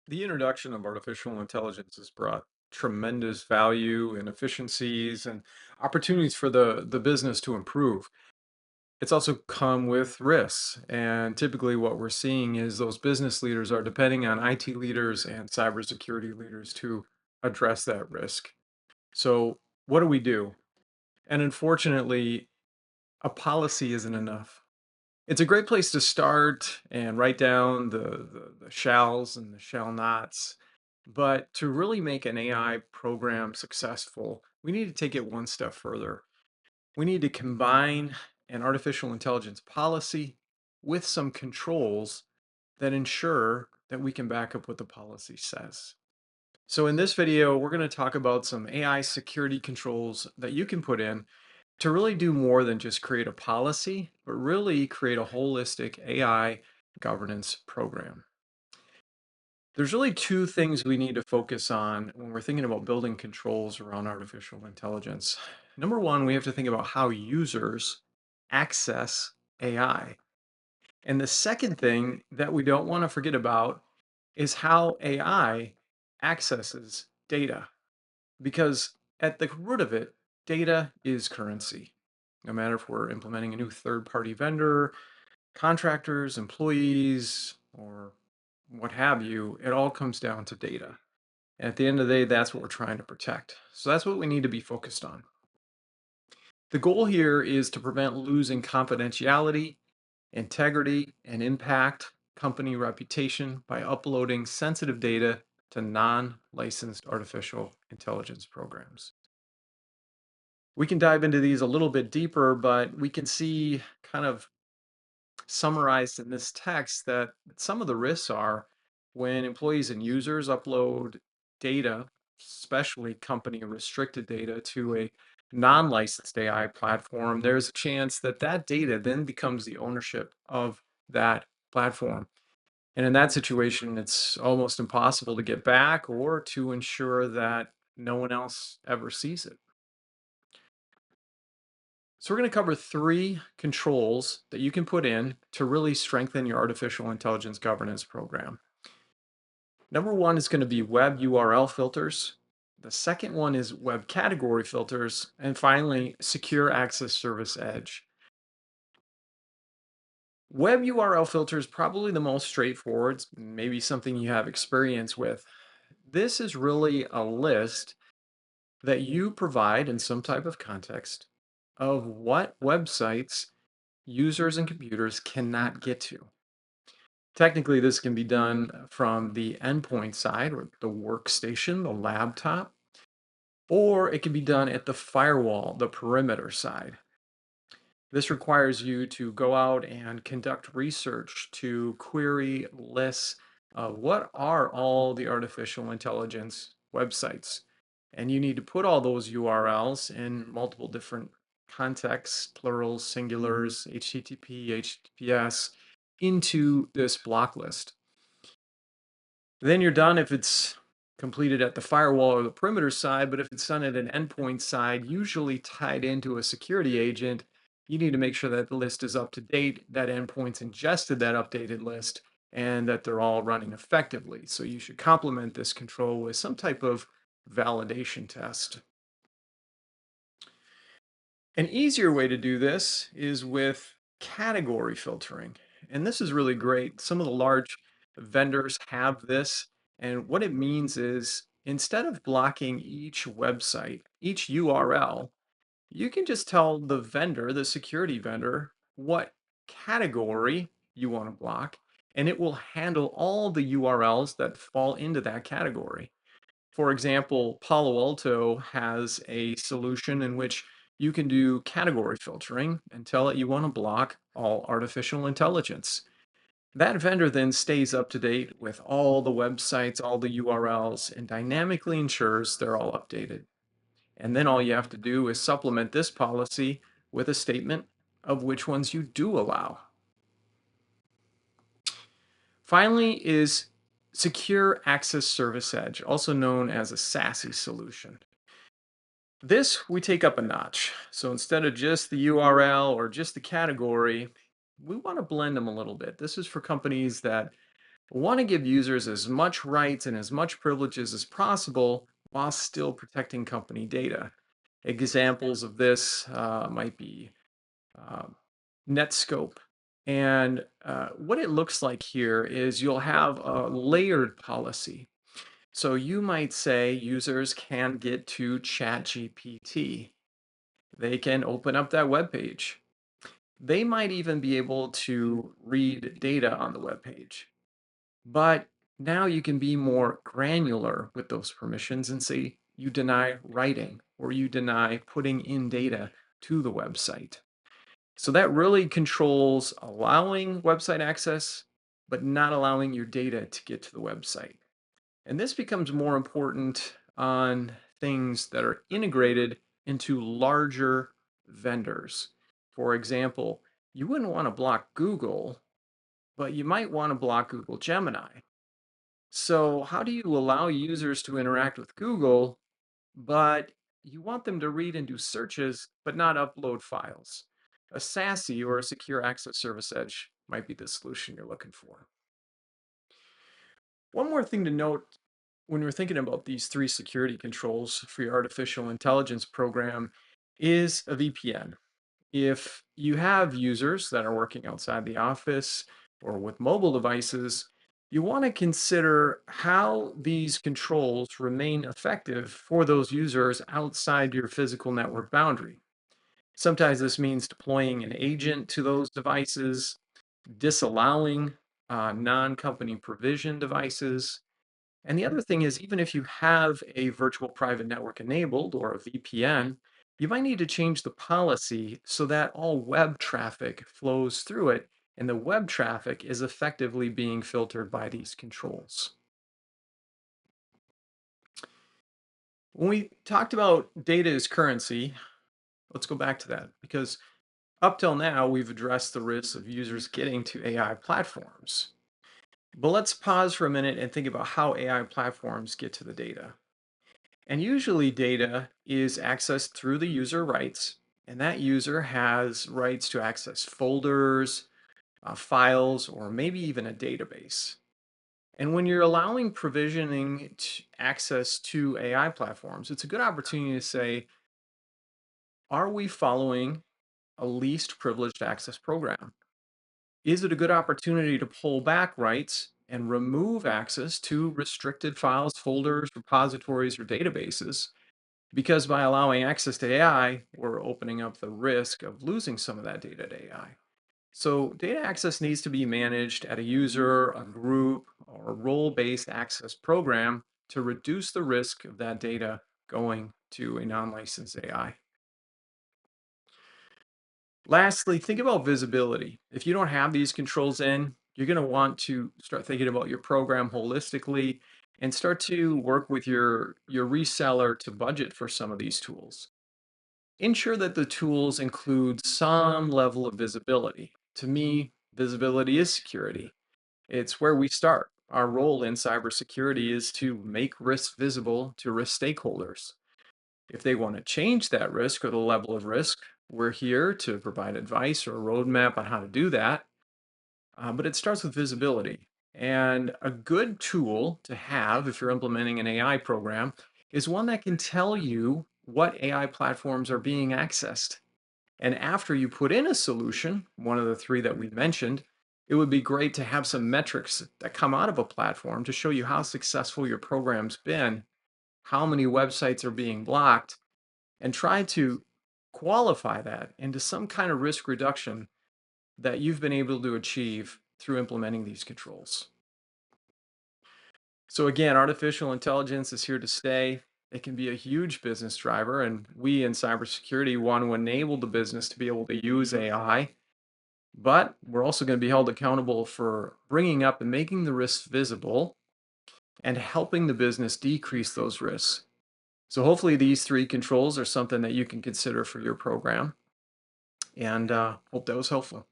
The introduction of artificial intelligence has brought tremendous value and efficiencies and opportunities for the business to improve. It's also come with risks. And typically, what we're seeing is those business leaders are depending on IT leaders and cybersecurity leaders to address that risk. So, what do we do? And unfortunately, a policy isn't enough. It's a great place to start and write down the shalls and the shall nots. But to really make an AI program successful, we need to take it one step further. We need to combine an artificial intelligence policy with some controls that ensure that we can back up what the policy says. So, in this video, we're going to talk about some AI security controls that you can put in to really do more than just create a policy, but really create a holistic AI governance program. There's really two things we need to focus on when we're thinking about building controls around artificial intelligence. Number one, we have to think about how users access AI. And the second thing that we don't want to forget about is how AI accesses data. Because at the root of it, data is currency. No matter if we're implementing a new third party vendor, contractors, employees, or what have you, it all comes down to data. And at the end of the day, that's what we're trying to protect. So that's what we need to be focused on. The goal here is to prevent losing confidentiality, integrity, and impact company reputation by uploading sensitive data to non licensed artificial intelligence programs. We can dive into these a little bit deeper, but we can see kind of summarized in this text that some of the risks are when employees and users upload data, especially company restricted data, to a non licensed AI platform, there's a chance that that data then becomes the ownership of that platform. And in that situation, it's almost impossible to get back or to ensure that no one else ever sees it. So we're going to cover three controls that you can put in to really strengthen your artificial intelligence governance program. Number one is going to be web URL filters. The second one is web category filters. And finally, secure access service edge. Web URL filter is probably the most straightforward, maybe something you have experience with. This is really a list that you provide in some type of context of what websites users and computers cannot get to. Technically, this can be done from the endpoint side or the workstation, the laptop, or it can be done at the firewall, the perimeter side. This requires you to go out and conduct research to query lists of what are all the artificial intelligence websites. And you need to put all those URLs in multiple different contexts, plurals, singulars, HTTP, HTTPS, into this block list. Then you're done if it's completed at the firewall or the perimeter side, but if it's done at an endpoint side, usually tied into a security agent, you need to make sure that the list is up to date, that endpoint's ingested that updated list, and that they're all running effectively. So you should complement this control with some type of validation test. An easier way to do this is with category filtering. And this is really great. Some of the large vendors have this. And what it means is instead of blocking each website, each URL, you can just tell the vendor, the security vendor, what category you want to block, and it will handle all the URLs that fall into that category. For example, Palo Alto has a solution in which you can do category filtering and tell it you want to block all artificial intelligence. That vendor then stays up to date with all the websites, all the URLs, and dynamically ensures they're all updated. And then all you have to do is supplement this policy with a statement of which ones you do allow. Finally, is Secure Access Service Edge, also known as a SASE solution. This we take up a notch. So instead of just the URL or just the category, we want to blend them a little bit. This is for companies that want to give users as much rights and as much privileges as possible while still protecting company data. Examples of this might be uh, Netscope. And what it looks like here is you'll have a layered policy. So you might say users can get to ChatGPT. They can open up that web page. They might even be able to read data on the web page. But now you can be more granular with those permissions and say you deny writing or you deny putting in data to the website. So that really controls allowing website access, but not allowing your data to get to the website. And this becomes more important on things that are integrated into larger vendors. For example, you wouldn't want to block Google, but you might want to block Google Gemini. So, how do you allow users to interact with Google, but you want them to read and do searches, but not upload files? A SASE or a secure access service edge might be the solution you're looking for. One more thing to note when we're thinking about these three security controls for your artificial intelligence program is a VPN. If you have users that are working outside the office or with mobile devices, you want to consider how these controls remain effective for those users outside your physical network boundary. Sometimes this means deploying an agent to those devices, disallowing non company provision devices, and the other thing is, even if you have a virtual private network enabled or a VPN, you might need to change the policy so that all web traffic flows through it, and the web traffic is effectively being filtered by these controls. When we talked about data as currency, let's go back to that because up till now, we've addressed the risks of users getting to AI platforms. But let's pause for a minute and think about how AI platforms get to the data. And usually data is accessed through the user rights, and that user has rights to access folders, files, or maybe even a database. And when you're allowing provisioning access to AI platforms, it's a good opportunity to say, are we following a least privileged access program? Is it a good opportunity to pull back rights and remove access to restricted files, folders, repositories, or databases? Because by allowing access to AI, we're opening up the risk of losing some of that data to AI. So data access needs to be managed at a user, a group, or a role-based access program to reduce the risk of that data going to a non-licensed AI. Lastly, think about visibility. If you don't have these controls in, you're going to want to start thinking about your program holistically and start to work with your reseller to budget for some of these tools. Ensure that the tools include some level of visibility. To me, visibility is security. It's where we start. Our role in cybersecurity is to make risk visible to risk stakeholders. If they want to change that risk or the level of risk, we're here to provide advice or a roadmap on how to do that. But it starts with visibility. And a good tool to have if you're implementing an AI program is one that can tell you what AI platforms are being accessed. And after you put in a solution, one of the three that we mentioned, it would be great to have some metrics that come out of a platform to show you how successful your program's been, how many websites are being blocked, and try to qualify that into some kind of risk reduction that you've been able to achieve through implementing these controls. So, again, artificial intelligence is here to stay. It can be a huge business driver, and we in cybersecurity want to enable the business to be able to use AI. But we're also going to be held accountable for bringing up and making the risks visible and helping the business decrease those risks. So, hopefully, these three controls are something that you can consider for your program. And hope that was helpful.